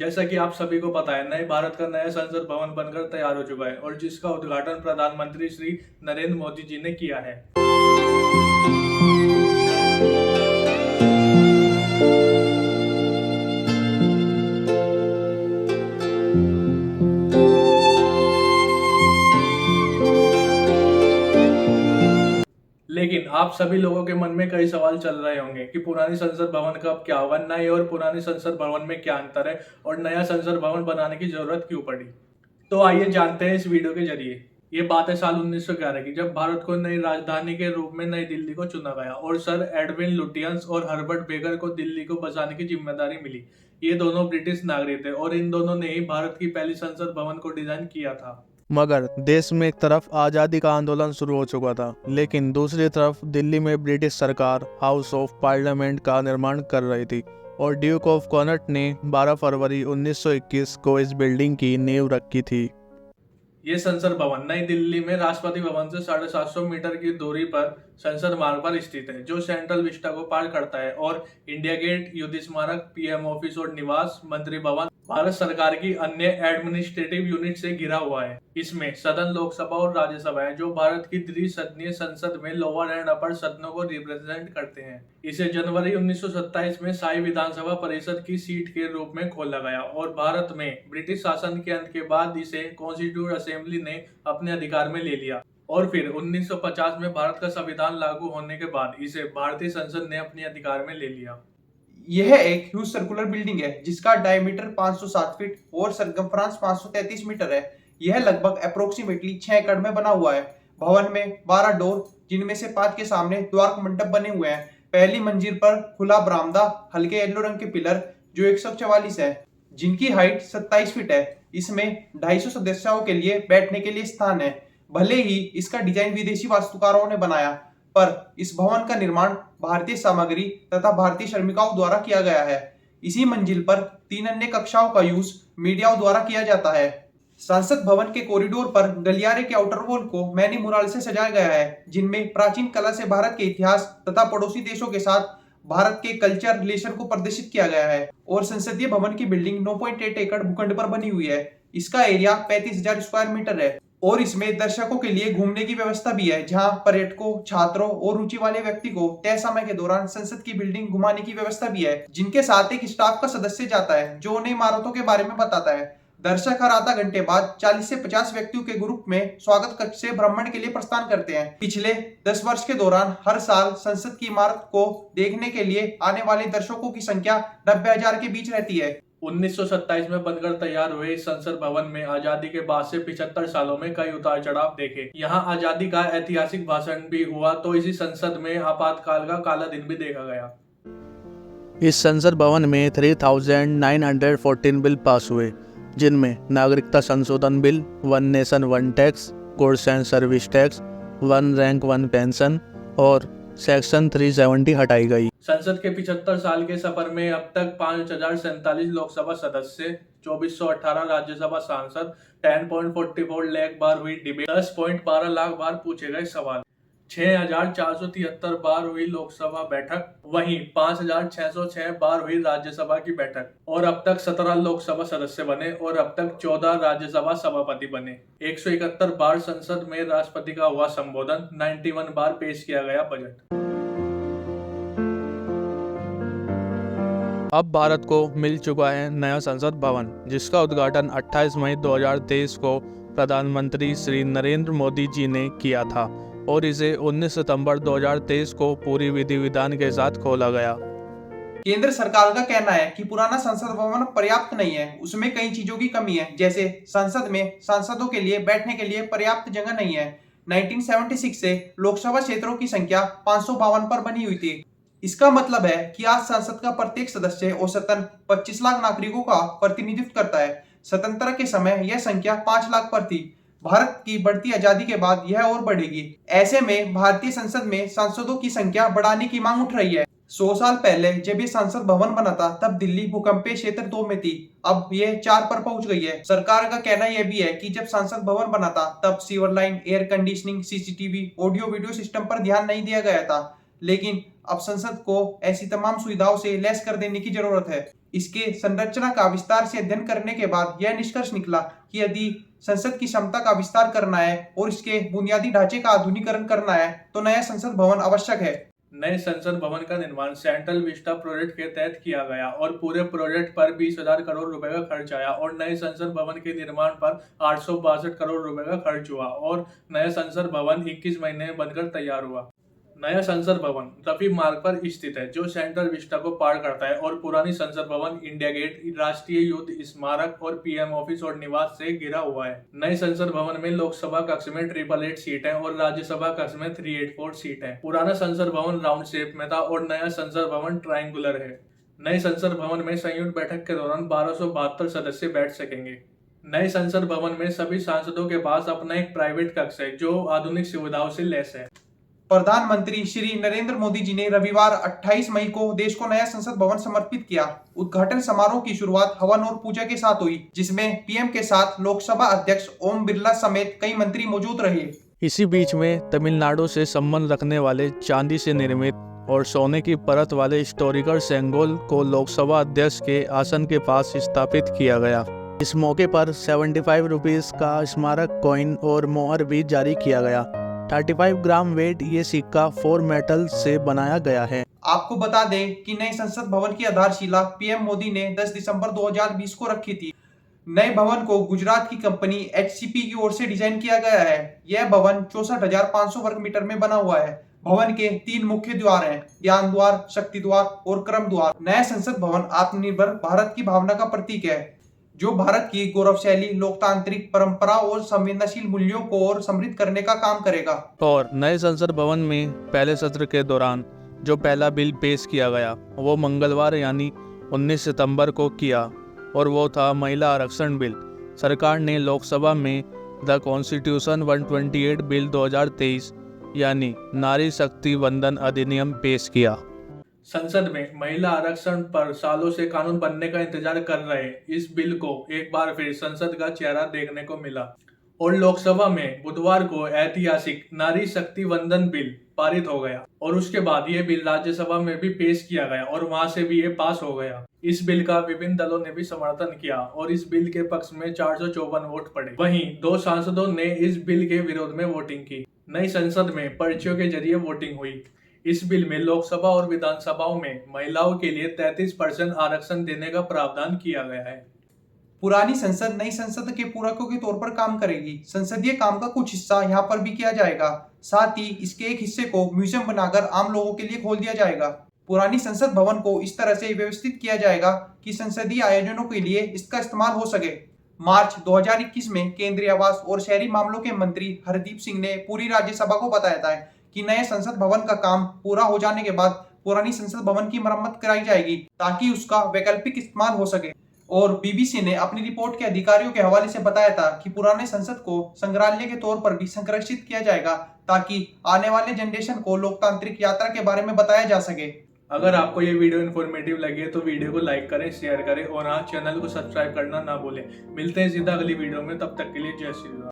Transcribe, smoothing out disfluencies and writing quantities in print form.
जैसा कि आप सभी को पता है, नए भारत का नया संसद भवन बनकर तैयार हो चुका है और जिसका उद्घाटन प्रधानमंत्री श्री नरेंद्र मोदी जी ने किया है। लेकिन आप सभी लोगों के मन में कई सवाल चल रहे होंगे कि पुरानी संसद भवन का अब क्या होगा, नए और पुरानी संसद भवन में क्या अंतर है और नया संसद भवन बनाने की जरूरत क्यों पड़ी। तो आइए जानते हैं इस वीडियो के जरिए। ये बात है साल 1911 की, जब भारत को नई राजधानी के रूप में नई दिल्ली को चुना गया और सर एडविन लुटियंस और हर्बर्ट बेकर को दिल्ली को बसाने की जिम्मेदारी मिली। ये दोनों ब्रिटिश नागरिक थे और इन दोनों ने ही भारत की पहली संसद भवन को डिजाइन किया था। मगर देश में एक तरफ आज़ादी का आंदोलन शुरू हो चुका था, लेकिन दूसरी तरफ दिल्ली में ब्रिटिश सरकार हाउस ऑफ पार्लियामेंट का निर्माण कर रही थी और ड्यूक ऑफ कॉनट ने 12 फरवरी 1921 को इस बिल्डिंग की नींव रखी थी। ये संसद भवन नई दिल्ली में राष्ट्रपति भवन से 750 मीटर की दूरी पर संसद मार्ग पर स्थित है, जो सेंट्रल विस्टा को पार करता है और इंडिया गेट, युद्ध स्मारक, पीएम ऑफिस और निवास, मंत्री भवन, भारत सरकार की अन्य एडमिनिस्ट्रेटिव यूनिट से घिरा हुआ है। इसमें सदन, लोकसभा और राज्यसभा है, जो भारत की द्विसदनीय संसद में लोअर एंड अपर सदनों को रिप्रेजेंट करते हैं। इसे जनवरी 1927 में शाही विधानसभा परिषद की सीट के रूप में खोला गया और भारत में ब्रिटिश शासन के अंत के बाद इसे कॉन्स्टिट्यूट असेंबली ने अपने अधिकार में ले लिया और फिर 1950 में भारत का संविधान लागू होने के बाद इसे भारतीय संसद ने अपने अधिकार में ले लिया। यह एक ह्यूज सर्कुलर बिल्डिंग है जिसका डायमीटर 507 फीट और सरकमफ्रांस 533 मीटर है। यह लगभग अप्रोक्सीमेटली 6 एकड़ में बना हुआ है। भवन में 12 डोर, जिनमें से 5 के सामने द्वार मंडप बने हुए हैं। पहली मंजिल पर खुला बरामदा, हल्के येलो रंग के पिलर जो 144 है, जिनकी हाइट 27 फीट है। इसमें 250 सदस्यों के लिए बैठने के लिए स्थान है। भले ही इसका डिजाइन विदेशी वास्तुकारों ने बनाया, पर इस भवन का निर्माण भारतीय सामग्री तथा भारतीय श्रमिकों द्वारा किया गया है। इसी मंजिल पर 3 अन्य कक्षाओं का यूज मीडियाओं द्वारा किया जाता है। संसद भवन के कॉरिडोर पर गलियारे के आउटर वॉल को मैनी मुराल से सजाया गया है, जिनमें प्राचीन कला से भारत के इतिहास तथा पड़ोसी देशों के साथ भारत के कल्चर रिलेशन को प्रदर्शित किया गया है। और संसदीय भवन की बिल्डिंग 9.8 एकड़ भूखंड पर बनी हुई है। इसका एरिया 35,000 स्क्वायर मीटर है और इसमें दर्शकों के लिए घूमने की व्यवस्था भी है, जहां पर्यटकों, छात्रों और रुचि वाले व्यक्ति को तय समय के दौरान संसद की बिल्डिंग घुमाने की व्यवस्था भी है, जिनके साथ एक स्टाफ का सदस्य जाता है जो उन्हें इमारतों के बारे में बताता है। दर्शक हर आधा घंटे बाद 40 से 50 व्यक्तियों के ग्रुप में स्वागत कक्ष से भ्रमण के लिए प्रस्थान करते हैं। पिछले 10 वर्ष के दौरान हर साल संसद की इमारत को देखने के लिए आने वाले दर्शकों की संख्या 90,000 के बीच रहती है। 1927 में बनकर तैयार हुए इस संसद भवन में आजादी के बाद से 75 सालों में कई उतार चढ़ाव देखे। यहाँ आजादी का ऐतिहासिक भाषण भी हुआ तो इसी संसद में आपातकाल का काला दिन भी देखा गया। इस संसद भवन में 3914 बिल पास हुए, जिनमें नागरिकता संशोधन bill, 1 nation 1 tax, goods and service tax, 1 rank 1 pension और सेक्शन 370 हटाई गई। संसद के 75 साल के सफर में अब तक 5047 लोकसभा सदस्य, 2418 राज्यसभा सांसद, 10.44 लाख बार हुई डिबेट, 10.12 लाख बार पूछे गए सवाल, 6473 बार हुई लोकसभा बैठक, वहीं 5606 बार हुई राज्यसभा की बैठक और अब तक 17 लोकसभा सदस्य बने और अब तक 14 राज्यसभा सभापति बने। 171 बार संसद में राष्ट्रपति का हुआ संबोधन, 91 बार पेश किया गया बजट। अब भारत को मिल चुका है नया संसद भवन, जिसका उद्घाटन 28 मई 2023 को प्रधानमंत्री श्री नरेंद्र मोदी जी ने किया था और इसे 19 सितंबर 2023 को पूरी विधि विधान के साथ खोला गया। केंद्र सरकार का कहना है कि पुराना संसद भवन पर्याप्त नहीं है, उसमें कई चीजों की कमी है, जैसे संसद में सांसदों के लिए बैठने के लिए पर्याप्त जगह नहीं है। 1976 से लोकसभा क्षेत्रों की संख्या 552 पर बनी हुई थी। इसका मतलब है कि आज संसद का प्रत्येक सदस्य औसतन 25 लाख नागरिकों का प्रतिनिधित्व करता है। स्वतंत्रता के समय यह संख्या 5 लाख पर थी। भारत की बढ़ती आजादी के बाद यह और बढ़ेगी। ऐसे में भारतीय संसद में सांसदों की संख्या बढ़ाने की मांग उठ रही है। 100 साल पहले जब ये संसद भवन बना था, तब दिल्ली भूकंपीय क्षेत्र 2 में थी। अब ये 4 पर पहुंच गई है। सरकार का कहना यह भी है कि जब संसद भवन बना था, तब sewer line, air conditioning, CCTV, audio video system पर ध्यान नहीं दिया गया था। लेकिन अब संसद को ऐसी तमाम सुविधाओं से लैस कर देने की जरूरत है। इसके संरचना का विस्तार से अध्ययन करने के बाद यह निष्कर्ष निकला कि यदि संसद की क्षमता का विस्तार करना है और इसके बुनियादी ढांचे का आधुनिकीकरण करना है तो नया संसद भवन आवश्यक है। नए संसद भवन का निर्माण सेंट्रल विस्टा प्रोजेक्ट के तहत किया गया और पूरे प्रोजेक्ट पर 20,000 करोड़ रुपए का खर्च आया और नए संसद भवन के निर्माण पर 862 करोड़ रुपए का खर्च हुआ और नया संसद भवन 21 महीने में बनकर तैयार हुआ। नया संसद भवन रफी मार्ग पर स्थित है जो सेंट्रल विस्टा को पार करता है और पुरानी संसद भवन इंडिया गेट, राष्ट्रीय युद्ध स्मारक और पीएम ऑफिस और निवास से घिरा हुआ है। नए संसद भवन में लोकसभा कक्ष में 888 सीट है और राज्यसभा कक्ष में 384 सीट है। पुराना संसद भवन राउंड शेप में था और नया संसद भवन ट्रायंगुलर है। नए संसद भवन में संयुक्त बैठक के दौरान 1272 सदस्य बैठ सकेंगे। नए संसद भवन में सभी सांसदों के पास अपना एक प्राइवेट कक्ष है जो आधुनिक सुविधाओं से लैस है। प्रधानमंत्री श्री नरेंद्र मोदी जी ने रविवार 28 मई को देश को नया संसद भवन समर्पित किया। उद्घाटन समारोह की शुरुआत हवन और पूजा के साथ हुई जिसमें पीएम के साथ लोकसभा अध्यक्ष ओम बिरला समेत कई मंत्री मौजूद रहे। इसी बीच में तमिलनाडु से संबंध रखने वाले चांदी से निर्मित और सोने की परत वाले हिस्टोरिकल सेंगोल को लोकसभा अध्यक्ष के आसन के पास स्थापित किया गया। इस मौके पर 75 रुपीस का स्मारक कॉइन और मोहर भी जारी किया गया। 35 ग्राम वेट ये सिक्का 4 मेटल से बनाया गया है। आपको बता दें कि नए संसद भवन की आधारशिला पीएम मोदी ने 10 दिसंबर 2020 को रखी थी। नए भवन को गुजरात की कंपनी एचसीपी की ओर से डिजाइन किया गया है। यह भवन 64,500 वर्ग मीटर में बना हुआ है। भवन के 3 मुख्य द्वार हैं, ज्ञान द्वार, शक्ति द्वार और क्रम द्वार। नया संसद भवन आत्मनिर्भर भारत की भावना का प्रतीक है जो भारत की गौरवशाली लोकतांत्रिक परंपरा और संवेदनशील मूल्यों को और समृद्ध करने का काम करेगा। और नए संसद भवन में पहले सत्र के दौरान जो पहला बिल पेश किया गया वो मंगलवार यानी 19 सितंबर को किया और वो था महिला आरक्षण बिल। सरकार ने लोकसभा में द कॉन्स्टिट्यूशन 128 बिल 2023 यानी नारी शक्ति वंदन अधिनियम पेश किया। संसद में महिला आरक्षण पर सालों से कानून बनने का इंतजार कर रहे इस बिल को एक बार फिर संसद का चेहरा देखने को मिला और लोकसभा में बुधवार को ऐतिहासिक नारी शक्ति वंदन बिल पारित हो गया और उसके बाद ये बिल राज्यसभा में भी पेश किया गया और वहां से भी ये पास हो गया। इस बिल का विभिन्न दलों ने भी समर्थन किया और इस बिल के पक्ष में 454 वोट पड़े। वहीं 2 सांसदों ने इस बिल के विरोध में वोटिंग की। नई संसद में पर्चियों के जरिए वोटिंग हुई। इस बिल में लोकसभा और विधानसभाओं में महिलाओं के लिए 33% आरक्षण देने का प्रावधान किया गया है। पुरानी संसद नई संसद के पूरकों के तौर पर काम करेगी। संसदीय काम का कुछ हिस्सा यहाँ पर भी किया जाएगा। साथ ही इसके एक हिस्से को म्यूजियम बनाकर आम लोगों के लिए खोल दिया जाएगा। पुरानी संसद भवन को इस तरह से व्यवस्थित किया जाएगा कि संसदीय आयोजनों के लिए इसका इस्तेमाल हो सके। मार्च 2021 में केंद्रीय आवास और शहरी मामलों के मंत्री हरदीप सिंह ने पूरी राज्यसभा को बताया था कि नए संसद भवन का काम पूरा हो जाने के बाद पुरानी संसद भवन की मरम्मत कराई जाएगी ताकि उसका वैकल्पिक इस्तेमाल हो सके। और बीबीसी ने अपनी रिपोर्ट के अधिकारियों के हवाले से बताया था कि पुराने संसद को संग्रहालय के तौर पर भी संरक्षित किया जाएगा ताकि आने वाले जनरेशन को लोकतांत्रिक यात्रा के बारे में बताया जा सके। अगर आपको ये वीडियो इन्फॉर्मेटिव लगे तो वीडियो को लाइक करें, शेयर करें और हाँ, चैनल को सब्सक्राइब करना ना भूलें। मिलते हैं सीधा अगली वीडियो में, तब तक के लिए जय श्री राम।